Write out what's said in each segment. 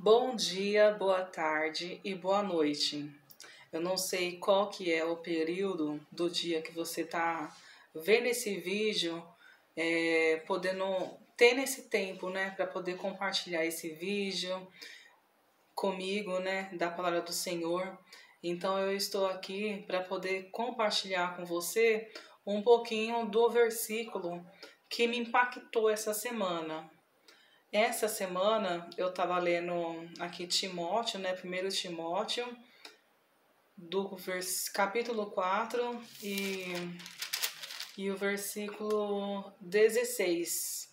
Bom dia, boa tarde e boa noite. Eu não sei qual que é o período do dia que você está vendo esse vídeo, podendo ter nesse tempo, né, para poder compartilhar esse vídeo comigo, né, da palavra do Senhor. Então eu estou aqui para poder compartilhar com você um pouquinho do versículo que me impactou essa semana. Essa semana eu estava lendo aqui Timóteo, né? 1 Timóteo, capítulo 4 e o versículo 16,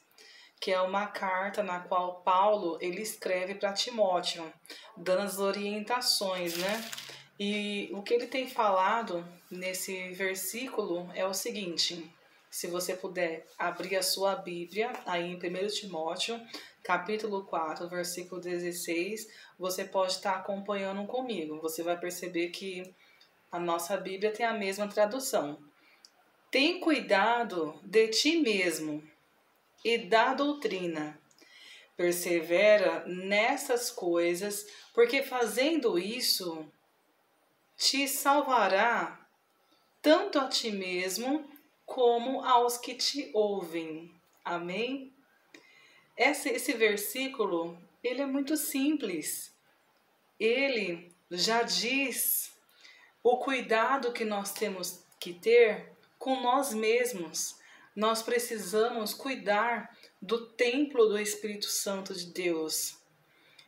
que é uma carta na qual Paulo ele escreve para Timóteo, dando as orientações, né? E o que ele tem falado nesse versículo é o seguinte: se você puder abrir a sua Bíblia, aí em 1 Timóteo, capítulo 4, versículo 16, você pode estar acompanhando comigo. Você vai perceber que a nossa Bíblia tem a mesma tradução. Tem cuidado de ti mesmo e da doutrina. Persevera nessas coisas, porque fazendo isso te salvará tanto a ti mesmo como aos que te ouvem. Amém? Esse versículo, ele é muito simples. Ele já diz o cuidado que nós temos que ter com nós mesmos. Nós precisamos cuidar do templo do Espírito Santo de Deus.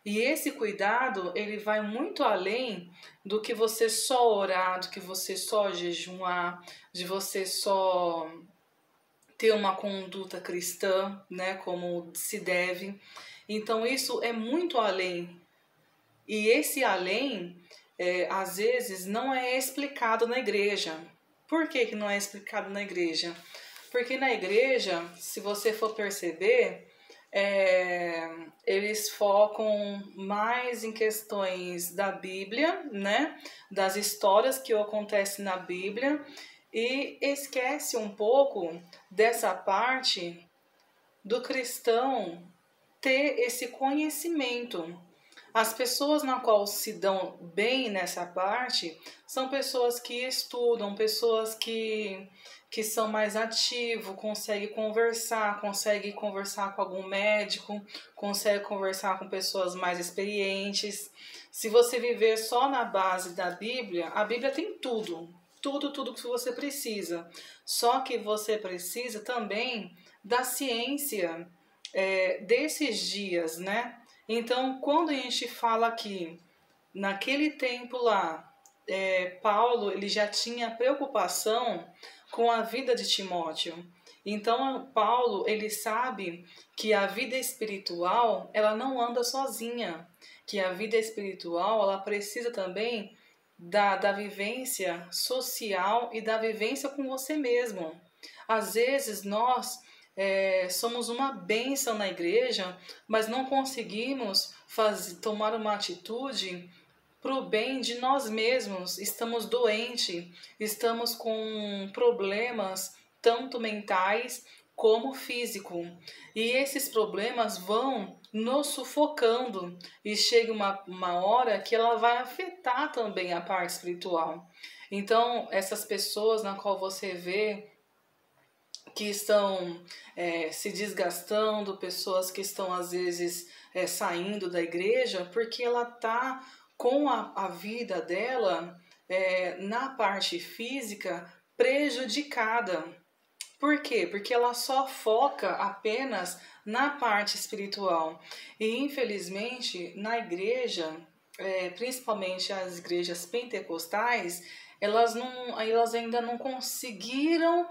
E esse cuidado, ele vai muito além do que você só orar, do que você só jejuar, de você só ter uma conduta cristã, né, como se deve. Então isso é muito além. E esse além, às vezes, não é explicado na igreja. Por que não é explicado na igreja? Porque na igreja, se você for perceber, eles focam mais em questões da Bíblia, né? Das histórias que acontecem na Bíblia, e esquece um pouco dessa parte do cristão ter esse conhecimento. As pessoas na qual se dão bem nessa parte são pessoas que estudam, pessoas que são mais ativos, conseguem conversar com algum médico, conseguem conversar com pessoas mais experientes. Se você viver só na base da Bíblia, a Bíblia tem tudo, tudo que você precisa. Só que você precisa também da ciência desses dias, né? Então, quando a gente fala aqui, naquele tempo lá, Paulo ele já tinha preocupação com a vida de Timóteo. Então, Paulo ele sabe que a vida espiritual ela não anda sozinha, que a vida espiritual ela precisa também da vivência social e da vivência com você mesmo. Às vezes nós somos uma bênção na igreja, mas não conseguimos tomar uma atitude para o bem de nós mesmos. Estamos doentes, estamos com problemas tanto mentais como físico. E esses problemas vão nos sufocando e chega uma hora que ela vai afetar também a parte espiritual. Então, essas pessoas na qual você vê que estão se desgastando, pessoas que estão às vezes saindo da igreja, porque ela está com a vida dela na parte física prejudicada. Por quê? Porque ela só foca apenas na parte espiritual. E infelizmente na igreja, principalmente as igrejas pentecostais, elas ainda não conseguiram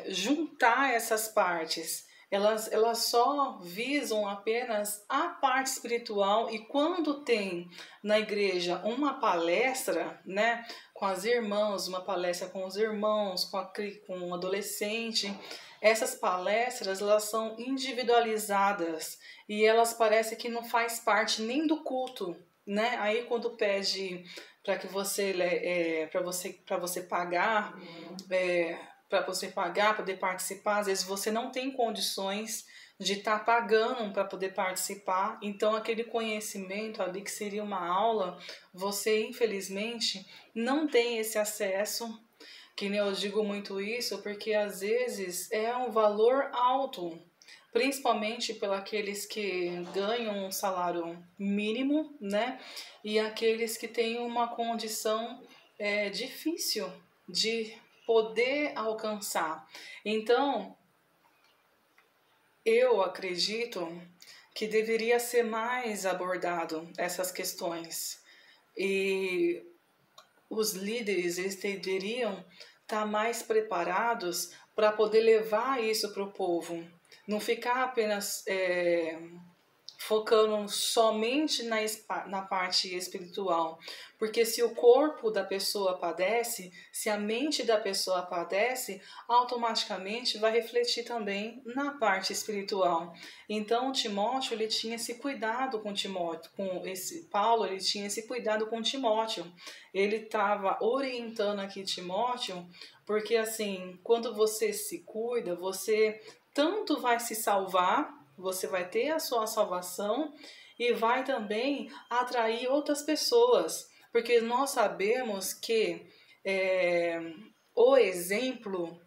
juntar essas partes. Elas só visam apenas a parte espiritual, e quando tem na igreja uma palestra, né, com as irmãs, uma palestra com os irmãos, com um adolescente, essas palestras elas são individualizadas e elas parecem que não faz parte nem do culto, né? Aí quando pede para que para você pagar, para você pagar, poder participar, às vezes você não tem condições de estar pagando para poder participar. Então, aquele conhecimento ali que seria uma aula, você infelizmente não tem esse acesso. Que nem eu digo muito isso, porque às vezes é um valor alto, principalmente pelos aqueles que ganham um salário mínimo, né? E aqueles que têm uma condição difícil de poder alcançar. Então, eu acredito que deveria ser mais abordado essas questões. E os líderes eles deveriam estar mais preparados para poder levar isso para o povo. Não ficar apenas focando somente na parte espiritual. Porque se o corpo da pessoa padece, se a mente da pessoa padece, automaticamente vai refletir também na parte espiritual. Então Timóteo, ele tinha esse cuidado com Timóteo, Paulo, ele tinha esse cuidado com Timóteo. Ele estava orientando aqui Timóteo, porque assim, quando você se cuida, você tanto vai se salvar, você vai ter a sua salvação e vai também atrair outras pessoas, porque nós sabemos que o exemplo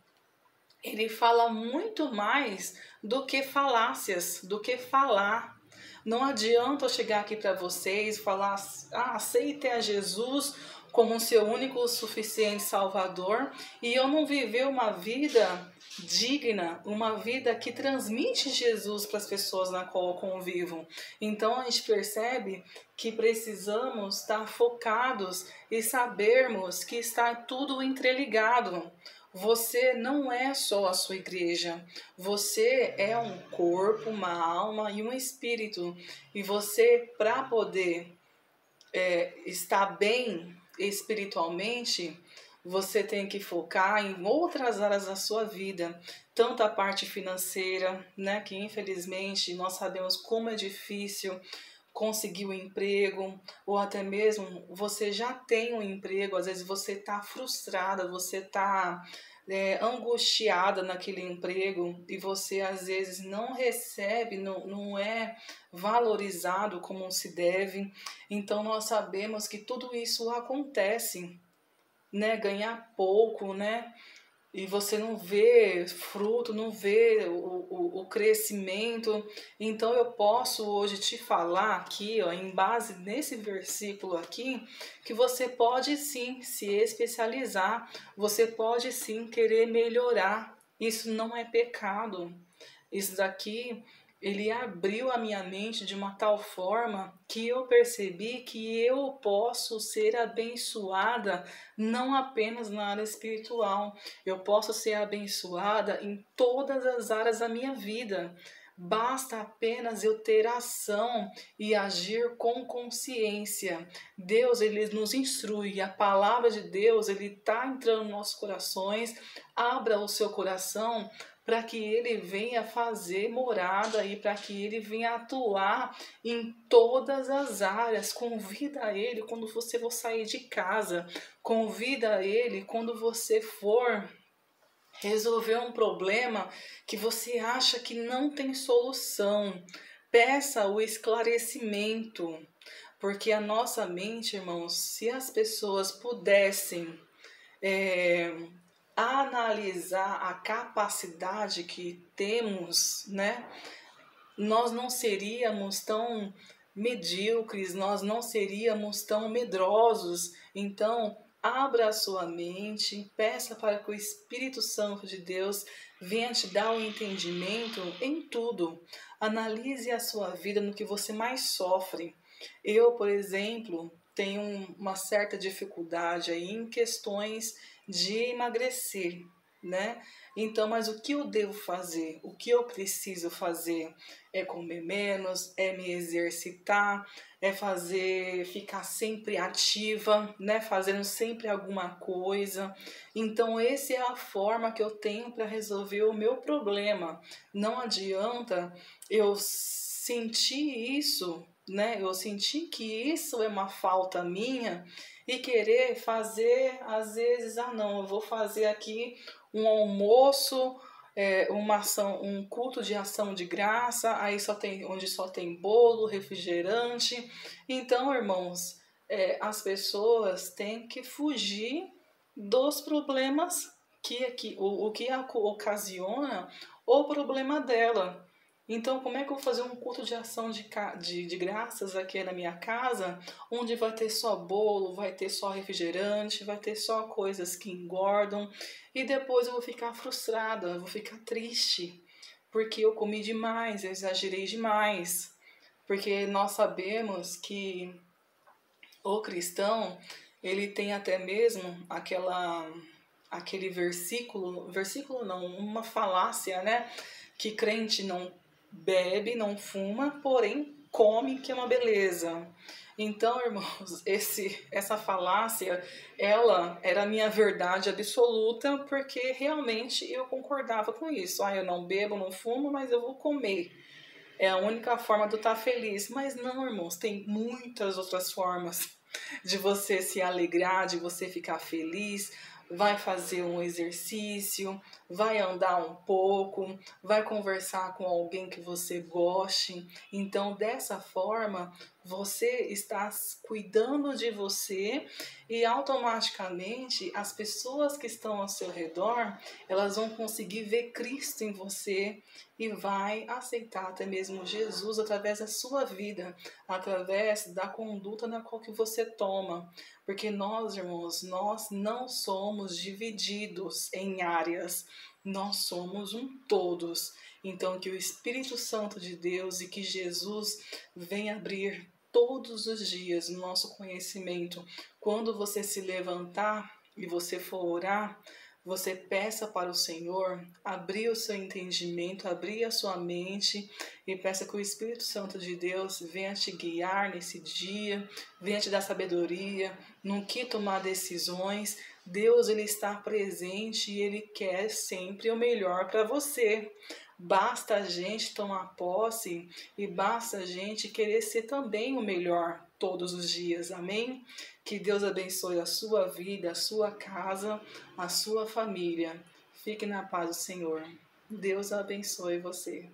ele fala muito mais do que falácias, do que falar. Não adianta eu chegar aqui para vocês e falar, aceitem a Jesus como seu único suficiente Salvador, e eu não viver uma vida digna, uma vida que transmite Jesus para as pessoas na qual eu convivo. Então a gente percebe que precisamos estar focados e sabermos que está tudo interligado. Você não é só a sua igreja, você é um corpo, uma alma e um espírito. E você, para poder estar bem espiritualmente, você tem que focar em outras áreas da sua vida, tanto a parte financeira, né, que infelizmente nós sabemos como é difícil conseguir um emprego, ou até mesmo você já tem um emprego, às vezes você está frustrada, você está angustiada naquele emprego e você às vezes não recebe, não é valorizado como se deve. Então nós sabemos que tudo isso acontece, né? Ganhar pouco, né? E você não vê fruto, não vê o crescimento. Então eu posso hoje te falar aqui, ó, em base nesse versículo aqui, que você pode sim se especializar, você pode sim querer melhorar. Isso não é pecado. Isso daqui, ele abriu a minha mente de uma tal forma que eu percebi que eu posso ser abençoada não apenas na área espiritual, eu posso ser abençoada em todas as áreas da minha vida. Basta apenas eu ter ação e agir com consciência. Deus, ele nos instrui, a palavra de Deus, ele está entrando nos nossos corações. Abra o seu coração para que ele venha fazer morada e para que ele venha atuar em todas as áreas. Convida ele quando você for sair de casa, convida ele quando você for resolver um problema que você acha que não tem solução. Peça o esclarecimento, porque a nossa mente, irmãos, se as pessoas pudessem analisar a capacidade que temos, né? Nós não seríamos tão medíocres, nós não seríamos tão medrosos. Então, abra a sua mente, peça para que o Espírito Santo de Deus venha te dar o entendimento em tudo. Analise a sua vida no que você mais sofre. Eu, por exemplo, tenho uma certa dificuldade aí em questões de emagrecer, né? Então, mas o que eu devo fazer? O que eu preciso fazer? É comer menos, é me exercitar, é ficar sempre ativa, né? Fazendo sempre alguma coisa. Então, essa é a forma que eu tenho para resolver o meu problema. Não adianta eu sentir isso, né? Eu senti que isso é uma falta minha e querer fazer, às vezes, não, eu vou fazer aqui um almoço uma ação, um culto de ação de graça, aí onde só tem bolo, refrigerante. Então, irmãos, as pessoas têm que fugir dos problemas o que ocasiona o problema dela. Então, como é que eu vou fazer um culto de ação de graças aqui na minha casa, onde vai ter só bolo, vai ter só refrigerante, vai ter só coisas que engordam, e depois eu vou ficar frustrada, eu vou ficar triste, porque eu comi demais, eu exagerei demais. Porque nós sabemos que o cristão, ele tem até mesmo aquele versículo não, uma falácia, né? Que crente não bebe, não fuma, porém come, que é uma beleza. Então, irmãos, essa falácia, ela era a minha verdade absoluta, porque realmente eu concordava com isso. Ah, eu não bebo, não fumo, mas eu vou comer. É a única forma de eu estar feliz. Mas não, irmãos, tem muitas outras formas de você se alegrar, de você ficar feliz. Vai fazer um exercício, vai andar um pouco, vai conversar com alguém que você goste. Então, dessa forma, você está cuidando de você e automaticamente as pessoas que estão ao seu redor, elas vão conseguir ver Cristo em você e vai aceitar até mesmo Jesus através da sua vida, através da conduta na qual que você toma. Porque nós, irmãos, nós não somos divididos em áreas, nós somos um todos. Então, que o Espírito Santo de Deus e que Jesus venha abrir todos os dias o nosso conhecimento. Quando você se levantar e você for orar, você peça para o Senhor abrir o seu entendimento, abrir a sua mente e peça que o Espírito Santo de Deus venha te guiar nesse dia, venha te dar sabedoria no que tomar decisões. Deus, ele está presente e ele quer sempre o melhor para você. Basta a gente tomar posse e basta a gente querer ser também o melhor todos os dias. Amém? Que Deus abençoe a sua vida, a sua casa, a sua família. Fique na paz do Senhor. Deus abençoe você.